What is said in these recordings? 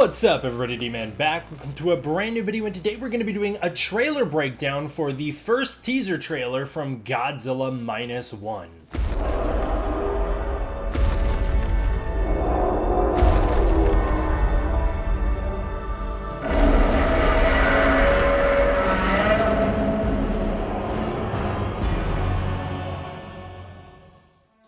What's up everybody, D-Man back. Welcome to a brand new video, and today we're going to be doing a trailer breakdown for the first teaser trailer from Godzilla Minus One.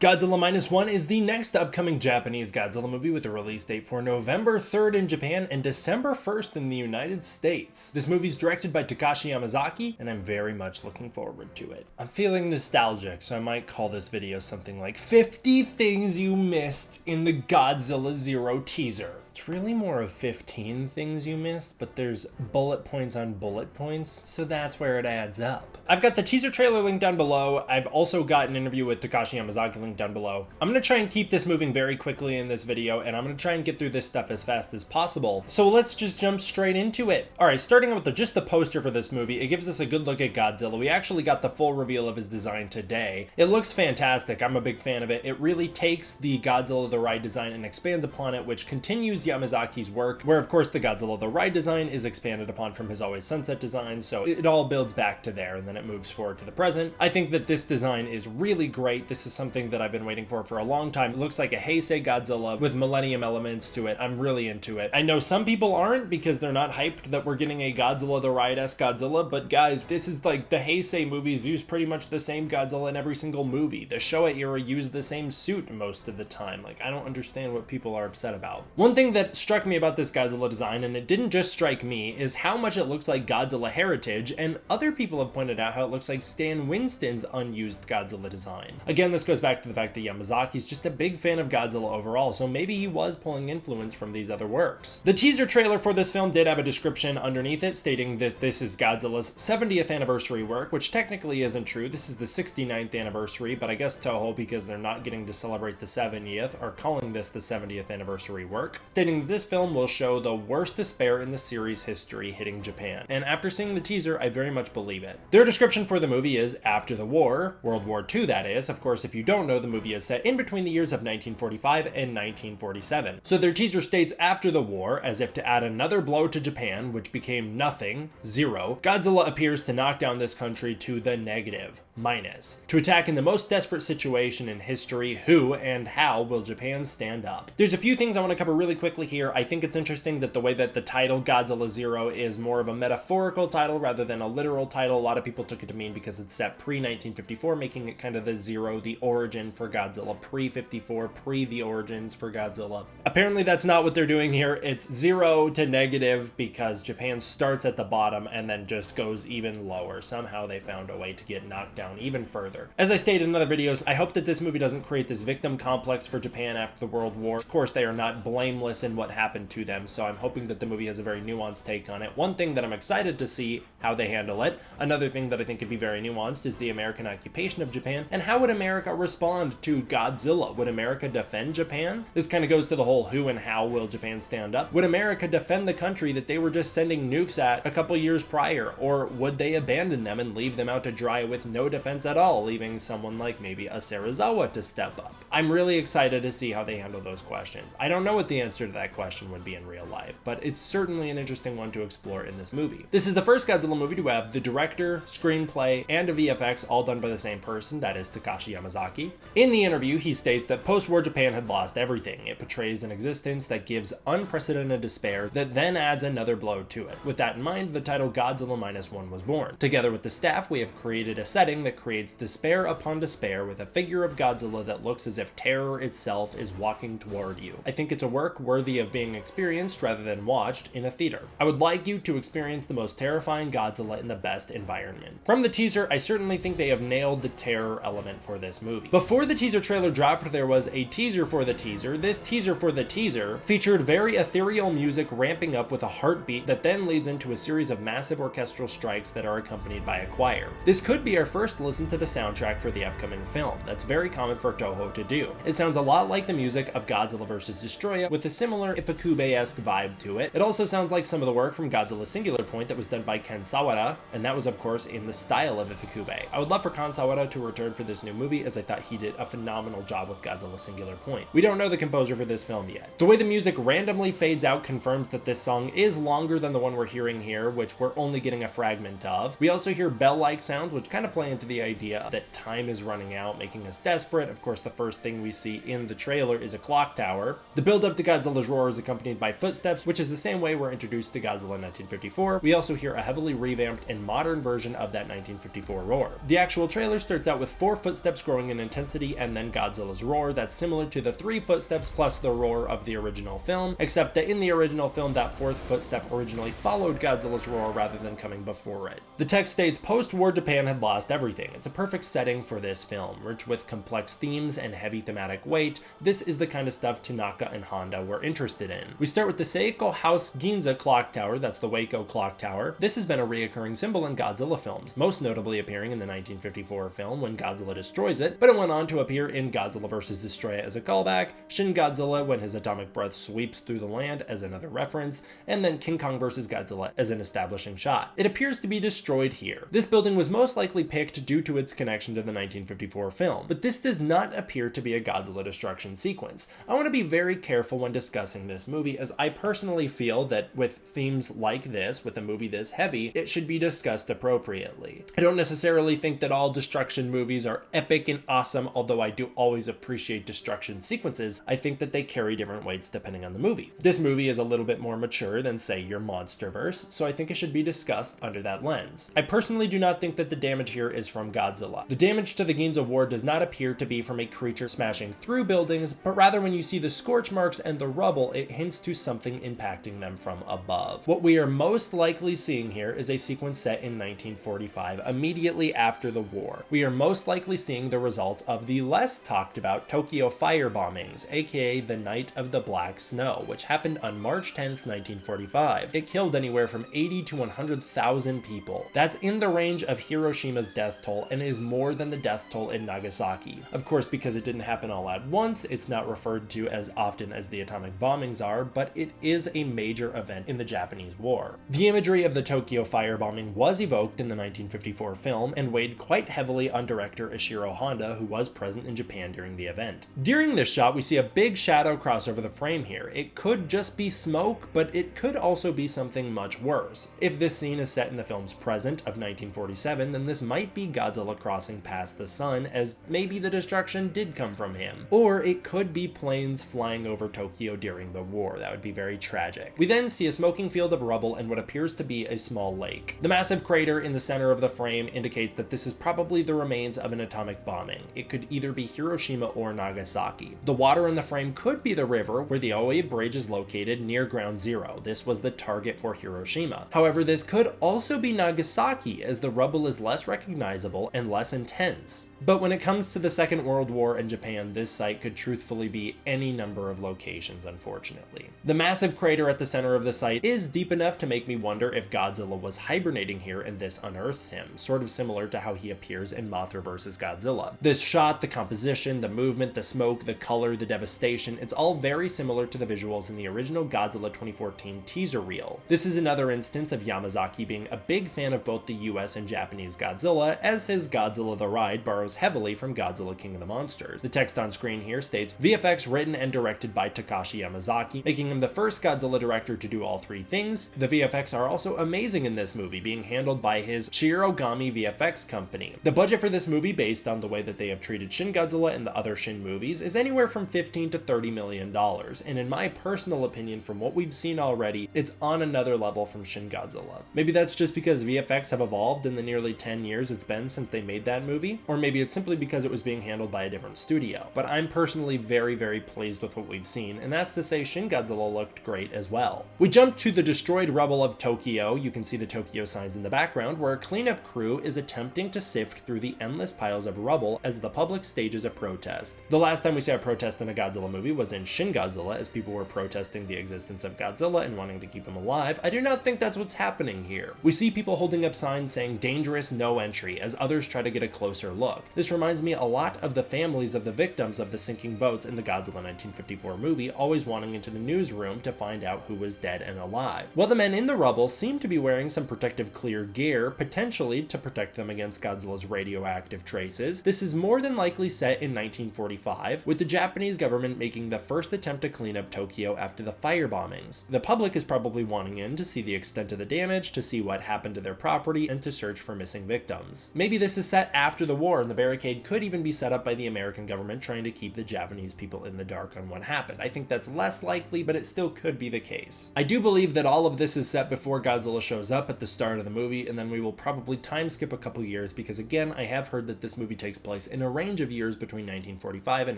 Godzilla Minus One is the next upcoming Japanese Godzilla movie with a release date for November 3rd in Japan and December 1st in the United States. This movie's directed by Takashi Yamazaki, and I'm very much looking forward to it. I'm feeling nostalgic, so I might call this video something like 50 Things You Missed in the Godzilla Zero teaser. It's really more of 15 things you missed, but there's bullet points on bullet points, so that's where it adds up. I've got the teaser trailer linked down below. I've also got an interview with Takashi Yamazaki linked down below. I'm going to try and keep this moving very quickly in this video, and I'm going to try and get through this stuff as fast as possible. So let's just jump straight into it. Alright, starting out with just the poster for this movie, it gives us a good look at Godzilla. We actually got the full reveal of his design today. It looks fantastic. I'm a big fan of it. It really takes the Godzilla the Ride design and expands upon it, which continues Yamazaki's work, where of course the Godzilla the Ride design is expanded upon from his Always Sunset design, so it all builds back to there and then it moves forward to the present. I think that this design is really great. This is something that I've been waiting for a long time. It looks like a Heisei Godzilla with Millennium elements to it. I'm really into it. I know some people aren't because they're not hyped that we're getting a Godzilla the Ride-esque Godzilla, but guys, this is like the Heisei movies use pretty much the same Godzilla in every single movie. The Showa era used the same suit most of the time. Like, I don't understand what people are upset about. One thing that struck me about this Godzilla design, and it didn't just strike me, is how much it looks like Godzilla Heritage, and other people have pointed out how it looks like Stan Winston's unused Godzilla design. Again, this goes back to the fact that Yamazaki's just a big fan of Godzilla overall, so maybe he was pulling influence from these other works. The teaser trailer for this film did have a description underneath it stating that this is Godzilla's 70th anniversary work, which technically isn't true. This is the 69th anniversary, but I guess Toho, because they're not getting to celebrate the 70th, are calling this the 70th anniversary work, stating that this film will show the worst despair in the series history hitting Japan. And after seeing the teaser, I very much believe it. Their description for the movie is after the war, World War II that is. Of course, if you don't know, the movie is set in between the years of 1945 and 1947. So their teaser states after the war, as if to add another blow to Japan, which became nothing, zero, Godzilla appears to knock down this country to the negative, minus. To attack in the most desperate situation in history, who and how will Japan stand up? There's a few things I want to cover really quickly here. I think it's interesting that the way that the title Godzilla Zero is more of a metaphorical title rather than a literal title. A lot of people took it to mean because it's set pre-1954, making it kind of the zero, the origin for Godzilla, pre-54, pre the origins for Godzilla. Apparently that's not what they're doing here. It's zero to negative because Japan starts at the bottom and then just goes even lower. Somehow they found a way to get knocked down even further. As I stated in other videos, I hope that this movie doesn't create this victim complex for Japan after the World War. Of course, they are not blameless in what happened to them, so I'm hoping that the movie has a very nuanced take on it. One thing that I'm excited to see how they handle it. Another thing that I think could be very nuanced is the American occupation of Japan, and how would America respond to Godzilla? Would America defend Japan? This kind of goes to the whole who and how will Japan stand up. Would America defend the country that they were just sending nukes at a couple years prior, or would they abandon them and leave them out to dry with no defense at all, leaving someone like maybe a Serizawa to step up? I'm really excited to see how they handle those questions. I don't know what the answer to that question would be in real life, but it's certainly an interesting one to explore in this movie. This is the first Godzilla movie to have the director, screenplay, and a VFX all done by the same person, that is Takashi Yamazaki. In the interview, he states that post-war Japan had lost everything. It portrays an existence that gives unprecedented despair that then adds another blow to it. With that in mind, the title Godzilla Minus One was born. Together with the staff, we have created a setting that creates despair upon despair with a figure of Godzilla that looks as if terror itself is walking toward you. I think it's a work worthy of being experienced rather than watched in a theater. I would like you to experience the most terrifying Godzilla in the best environment. From the teaser, I certainly think they have nailed the terror element for this movie. Before the teaser trailer dropped, there was a teaser for the teaser. This teaser for the teaser featured very ethereal music ramping up with a heartbeat that then leads into a series of massive orchestral strikes that are accompanied by a choir. This could be our first listen to the soundtrack for the upcoming film. That's very common for Toho to do. It sounds a lot like the music of Godzilla vs. Destroya, with a similar similar Ifukube-esque vibe to it. It also sounds like some of the work from Godzilla Singular Point that was done by Ken Sawada, and that was of course in the style of Ifukube. I would love for Ken Sawada to return for this new movie, as I thought he did a phenomenal job with Godzilla Singular Point. We don't know the composer for this film yet. The way the music randomly fades out confirms that this song is longer than the one we're hearing here, which we're only getting a fragment of. We also hear bell-like sounds, which kind of play into the idea that time is running out, making us desperate. Of course, the first thing we see in the trailer is a clock tower. The build-up to Godzilla's roar is accompanied by footsteps, which is the same way we're introduced to Godzilla in 1954. We also hear a heavily revamped and modern version of that 1954 roar. The actual trailer starts out with 4 footsteps growing in intensity and then Godzilla's roar. That's similar to the 3 footsteps plus the roar of the original film, except that in the original film, that 4th footstep originally followed Godzilla's roar rather than coming before it. The text states, post-war Japan had lost everything. It's a perfect setting for this film, rich with complex themes and heavy thematic weight. This is the kind of stuff Tanaka and Honda were interested in. We start with the Seiko House Ginza clock tower, that's the Waco clock tower. This has been a reoccurring symbol in Godzilla films, most notably appearing in the 1954 film when Godzilla destroys it, but it went on to appear in Godzilla vs. Destroya as a callback, Shin Godzilla when his atomic breath sweeps through the land as another reference, and then King Kong vs. Godzilla as an establishing shot. It appears to be destroyed here. This building was most likely picked due to its connection to the 1954 film, but this does not appear to be a Godzilla destruction sequence. I want to be very careful when discussing this movie, as I personally feel that with themes like this, with a movie this heavy, it should be discussed appropriately. I don't necessarily think that all destruction movies are epic and awesome, although I do always appreciate destruction sequences. I think that they carry different weights depending on the movie. This movie is a little bit more mature than, say, your Monsterverse, so I think it should be discussed under that lens. I personally do not think that the damage here is from Godzilla. The damage to the Ginza Ward does not appear to be from a creature smashing through buildings, but rather when you see the scorch marks and the rubble, it hints to something impacting them from above. What we are most likely seeing here is a sequence set in 1945, immediately after the war. We are most likely seeing the results of the less talked about Tokyo fire bombings, aka the Night of the Black Snow, which happened on March 10th, 1945. It killed anywhere from 80 to 100,000 people. That's in the range of Hiroshima's death toll and is more than the death toll in Nagasaki. Of course, because it didn't happen all at once, it's not referred to as often as the atomic bombings are, but it is a major event in the Japanese war. The imagery of the Tokyo firebombing was evoked in the 1954 film and weighed quite heavily on director Ishiro Honda, who was present in Japan during the event. During this shot, we see a big shadow cross over the frame here. It could just be smoke, but it could also be something much worse. If this scene is set in the film's present of 1947, then this might be Godzilla crossing past the sun, as maybe the destruction did come from him. Or it could be planes flying over Tokyo during the war. That would be very tragic. We then see a smoking field of rubble and what appears to be a small lake. The massive crater in the center of the frame indicates that this is probably the remains of an atomic bombing. It could either be Hiroshima or Nagasaki. The water in the frame could be the river where the Oe Bridge is located near Ground Zero. This was the target for Hiroshima. However, this could also be Nagasaki, as the rubble is less recognizable and less intense. But when it comes to the Second World War and Japan, this site could truthfully be any number of locations, unfortunately. The massive crater at the center of the site is deep enough to make me wonder if Godzilla was hibernating here and this unearthed him, sort of similar to how he appears in Mothra vs. Godzilla. This shot, the composition, the movement, the smoke, the color, the devastation, it's all very similar to the visuals in the original Godzilla 2014 teaser reel. This is another instance of Yamazaki being a big fan of both the US and Japanese Godzilla, as his Godzilla the Ride borrows heavily from Godzilla King of the Monsters. The text on screen here states, VFX written and directed by Takashi Yamazaki, making him the first Godzilla director to do all 3 things. The VFX are also amazing in this movie, being handled by his Shirogami VFX company. The budget for this movie, based on the way that they have treated Shin Godzilla and the other Shin movies, is anywhere from $15 to $30 million, and in my personal opinion, from what we've seen already, it's on another level from Shin Godzilla. Maybe that's just because VFX have evolved in the nearly 10 years it's been since they made that movie, or maybe it's simply because it was being handled by a different studio. But I'm personally very, very pleased with what we've seen, and that's to say Shin Godzilla looked great as well. We jump to the destroyed rubble of Tokyo. You can see the Tokyo signs in the background, where a cleanup crew is attempting to sift through the endless piles of rubble as the public stages a protest. The last time we saw a protest in a Godzilla movie was in Shin Godzilla, as people were protesting the existence of Godzilla and wanting to keep him alive. I do not think that's what's happening here. We see people holding up signs saying dangerous, no entry, as others try to get a closer look. This reminds me a lot of the families of the victims of the sinking boats in the Godzilla 1954 movie, always always wandering into the newsroom to find out who was dead and alive. While the men in the rubble seem to be wearing some protective clear gear, potentially to protect them against Godzilla's radioactive traces, this is more than likely set in 1945, with the Japanese government making the first attempt to clean up Tokyo after the fire bombings. The public is probably wanting in to see the extent of the damage, to see what happened to their property, and to search for missing victims. Maybe this is set after the war, and the barricade could even be set up by the American government trying to keep the Japanese people in the dark on what happened. I think that's less likely, but it still could be the case. I do believe that all of this is set before Godzilla shows up at the start of the movie, and then we will probably time skip a couple years because, again, I have heard that this movie takes place in a range of years between 1945 and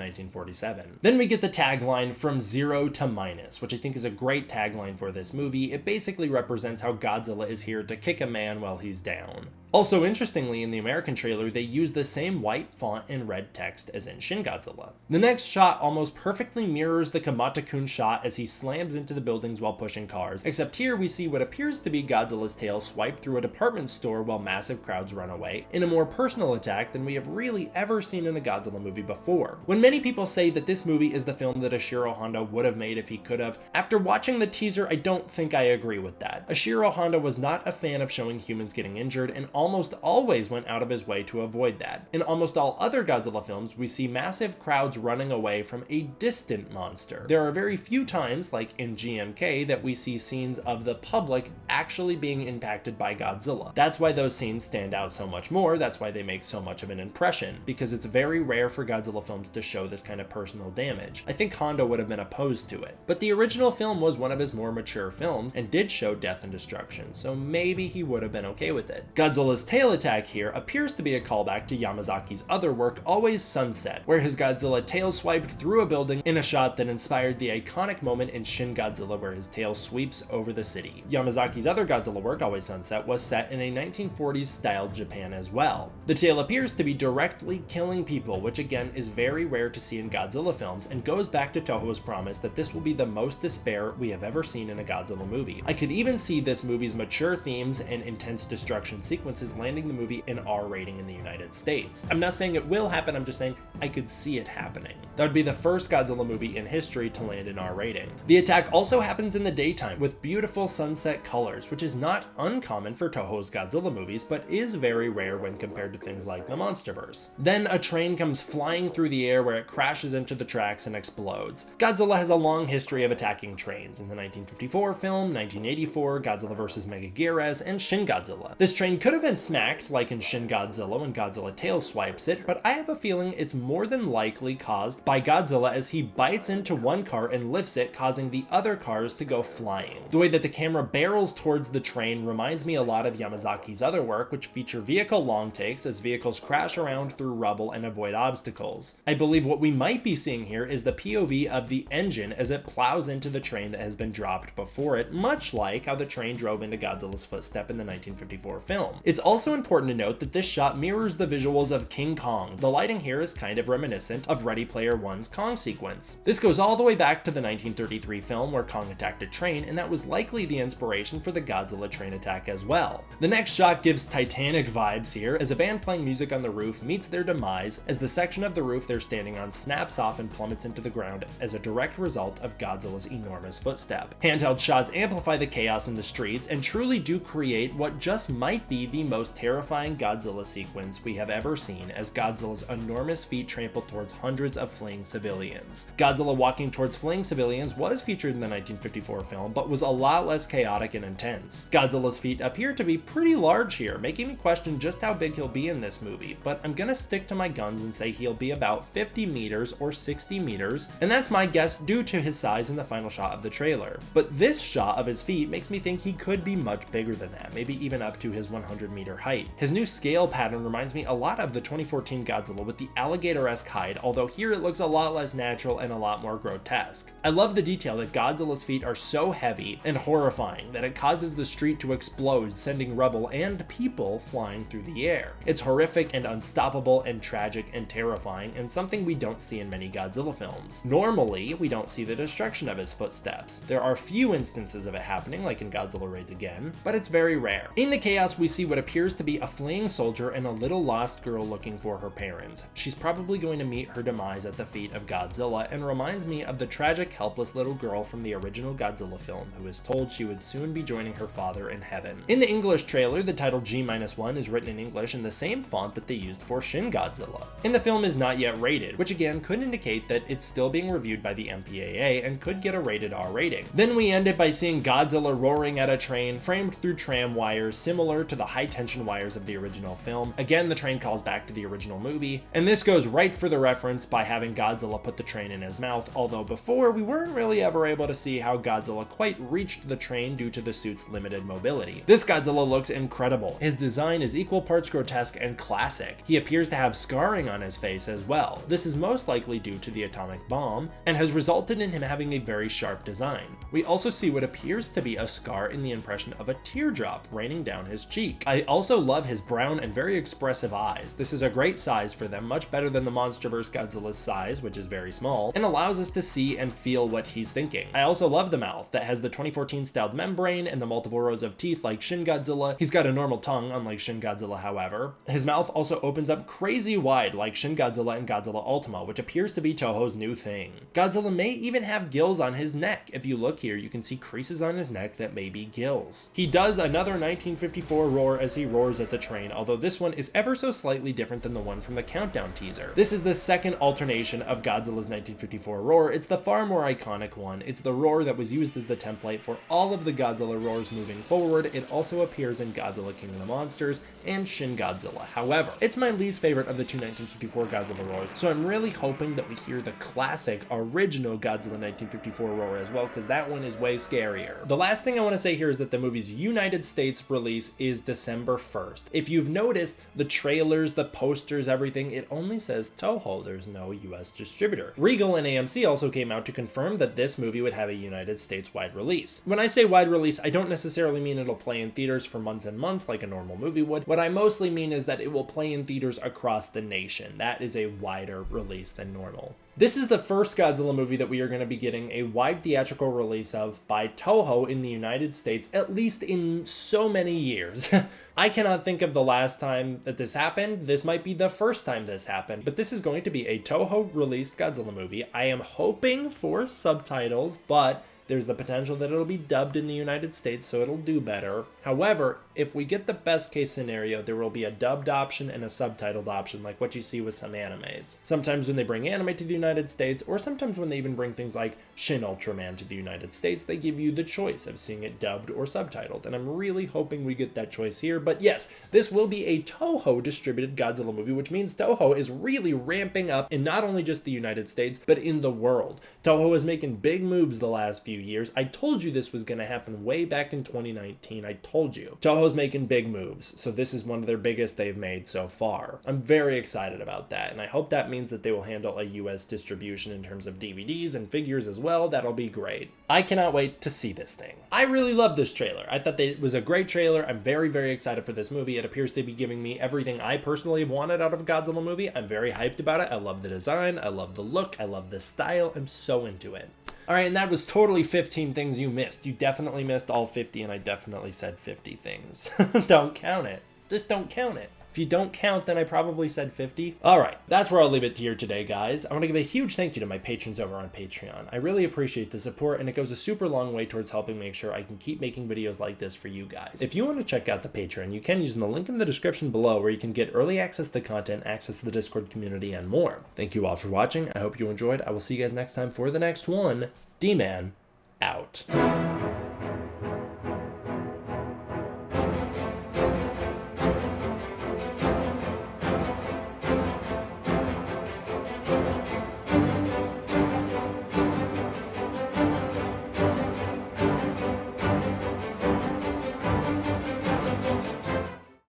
1947. Then we get the tagline "From Zero to Minus," which I think is a great tagline for this movie. It basically represents how Godzilla is here to kick a man while he's down. Also, interestingly, in the American trailer, they use the same white font and red text as in Shin Godzilla. The next shot almost perfectly mirrors the Kamata-kun shot as he slams into the buildings while pushing cars, except here we see what appears to be Godzilla's tail swipe through a department store while massive crowds run away, in a more personal attack than we have really ever seen in a Godzilla movie before. When many people say that this movie is the film that Ishiro Honda would have made if he could have, after watching the teaser, I don't think I agree with that. Ishiro Honda was not a fan of showing humans getting injured, and almost always went out of his way to avoid that. In almost all other Godzilla films, we see massive crowds running away from a distant monster. There are very few times, like in GMK, that we see scenes of the public actually being impacted by Godzilla. That's why those scenes stand out so much more, that's why they make so much of an impression, because it's very rare for Godzilla films to show this kind of personal damage. I think Honda would have been opposed to it. But the original film was one of his more mature films, and did show death and destruction, so maybe he would have been okay with it. Godzilla's tail attack here appears to be a callback to Yamazaki's other work, Always Sunset, where his Godzilla tail swiped through a building in a shot that inspired the iconic moment in Shin Godzilla where his tail sweeps over the city. Yamazaki's other Godzilla work, Always Sunset, was set in a 1940s styled Japan as well. The tail appears to be directly killing people, which again is very rare to see in Godzilla films, and goes back to Toho's promise that this will be the most despair we have ever seen in a Godzilla movie. I could even see this movie's mature themes and intense destruction sequences landing the movie an R rating in the United States. I'm not saying it will happen, I'm just saying I could see it happening. That would be the first Godzilla movie in history to land an R rating. The attack also happens in the daytime with beautiful sunset colors, which is not uncommon for Toho's Godzilla movies, but is very rare when compared to things like the Monsterverse. Then a train comes flying through the air where it crashes into the tracks and explodes. Godzilla has a long history of attacking trains. In the 1954 film, 1984, Godzilla vs. Megaguirus, and Shin Godzilla. This train could have been smacked like in Shin Godzilla when Godzilla tail swipes it, but I have a feeling it's more than likely caused by Godzilla as he bites into one car and lifts it, causing the other cars to go flying. The way that the camera barrels towards the train reminds me a lot of Yamazaki's other work, which feature vehicle long takes as vehicles crash around through rubble and avoid obstacles. I believe what we might be seeing here is the POV of the engine as it plows into the train that has been dropped before it, much like how the train drove into Godzilla's footstep in the 1954 film. It's also important to note that this shot mirrors the visuals of King Kong. The lighting here is kind of reminiscent of Ready Player One's Kong sequence. This goes all the way back to the 1933 film where Kong attacked a train, and that was likely the inspiration for the Godzilla train attack as well. The next shot gives Titanic vibes here as a band playing music on the roof meets their demise as the section of the roof they're standing on snaps off and plummets into the ground as a direct result of Godzilla's enormous footstep. Handheld shots amplify the chaos in the streets and truly do create what just might be the most terrifying Godzilla sequence we have ever seen, as Godzilla's enormous feet trample towards hundreds of fleeing civilians. Godzilla walking towards fleeing civilians was featured in the 1954 film, but was a lot less chaotic and intense. Godzilla's feet appear to be pretty large here, making me question just how big he'll be in this movie, but I'm gonna stick to my guns and say he'll be about 50 meters or 60 meters, and that's my guess due to his size in the final shot of the trailer. But this shot of his feet makes me think he could be much bigger than that, maybe even up to his 100-meter height. His new scale pattern reminds me a lot of the 2014 Godzilla with the alligator-esque hide, although here it looks a lot less natural and a lot more grotesque. I love the detail that Godzilla's feet are so heavy and horrifying that it causes the street to explode, sending rubble and people flying through the air. It's horrific and unstoppable and tragic and terrifying, and something we don't see in many Godzilla films. Normally, we don't see the destruction of his footsteps. There are few instances of it happening, like in Godzilla Raids Again, but it's very rare. In the chaos, we see what appears to be a fleeing soldier and a little lost girl looking for her parents. She's probably going to meet her demise at the feet of Godzilla, and reminds me of the tragic, helpless little girl from the original Godzilla film who is told she would soon be joining her father in heaven. In the English trailer, the title G-1 is written in English in the same font that they used for Shin Godzilla. And the film is not yet rated, which again could indicate that it's still being reviewed by the MPAA and could get a rated R rating. Then we end it by seeing Godzilla roaring at a train framed through tram wires similar to the high-tension wires of the original film. Again, the train calls back to the original movie, and this goes right for the reference by having Godzilla put the train in his mouth, although before we weren't really ever able to see how Godzilla quite reached the train due to the suit's limited mobility. This Godzilla looks incredible. His design is equal parts grotesque and classic. He appears to have scarring on his face as well. This is most likely due to the atomic bomb, and has resulted in him having a very sharp design. We also see what appears to be a scar in the impression of a teardrop raining down his cheek. I also love his brown and very expressive eyes. This is a great size for them, much better than the MonsterVerse Godzilla's size, which is very small, and allows us to see and feel what he's thinking. I also love the mouth that has the 2014 styled membrane and the multiple rows of teeth like Shin Godzilla. He's got a normal tongue, unlike Shin Godzilla, however. His mouth also opens up crazy wide like Shin Godzilla and Godzilla Ultima, which appears to be Toho's new thing. Godzilla may even have gills on his neck. If you look here, you can see creases on his neck that may be gills. He does another 1954 roar as he roars at the train, although this one is ever so slightly different than the one from the Countdown teaser. This is the second alternation of Godzilla's 1954 roar. It's the far more iconic one. It's the roar that was used as the template for all of the Godzilla roars moving forward. It also appears in Godzilla King of the Monsters and Shin Godzilla. However, it's my least favorite of the two 1954 Godzilla roars, so I'm really hoping that we hear the classic original Godzilla 1954 roar as well, because that one is way scarier. The last thing I want to say here is that the movie's United States release is December 1st. If you've noticed, the trailers, the posters, everything, it only says Toho. There's no US distributor. Regal and AMC also came out to confirm that this movie would have a United States wide release. When I say wide release, I don't necessarily mean it'll play in theaters for months and months like a normal movie would. What I mostly mean is that it will play in theaters across the nation. That is a wider release than normal. This is the first Godzilla movie that we are going to be getting a wide theatrical release of by Toho in the United States, at least in so many years. I cannot think of the last time that this happened. This might be the first time this happened, but this is going to be a Toho released Godzilla movie. I am hoping for subtitles, but there's the potential that it'll be dubbed in the United States, so it'll do better. However, if we get the best case scenario, there will be a dubbed option and a subtitled option, like what you see with some animes. Sometimes when they bring anime to the United States, or sometimes when they even bring things like Shin Ultraman to the United States, they give you the choice of seeing it dubbed or subtitled, and I'm really hoping we get that choice here. But yes, this will be a Toho distributed Godzilla movie, which means Toho is really ramping up in not only just the United States, but in the world. Toho is making big moves the last few years. I told you this was going to happen way back in 2019. I told you. Toho's making big moves, so this is one of their biggest they've made so far. I'm very excited about that, and I hope that means that they will handle a US distribution in terms of DVDs and figures as well. That'll be great. I cannot wait to see this thing. I really love this trailer. I thought that it was a great trailer. I'm very, very excited for this movie. It appears to be giving me everything I personally have wanted out of a Godzilla movie. I'm very hyped about it. I love the design. I love the look. I love the style. I'm so into it. All right, and that was totally 15 things you missed. You definitely missed all 50, and I definitely said 50 things. Don't count it. Just don't count it. If you don't count, then I probably said 50. All right, that's where I'll leave it here today, guys. I want to give a huge thank you to my patrons over on Patreon. I really appreciate the support, and it goes a super long way towards helping make sure I can keep making videos like this for you guys. If you want to check out the Patreon, you can using the link in the description below, where you can get early access to content, access to the Discord community, and more. Thank you all for watching. I hope you enjoyed. I will see you guys next time for the next one. D-Man, out.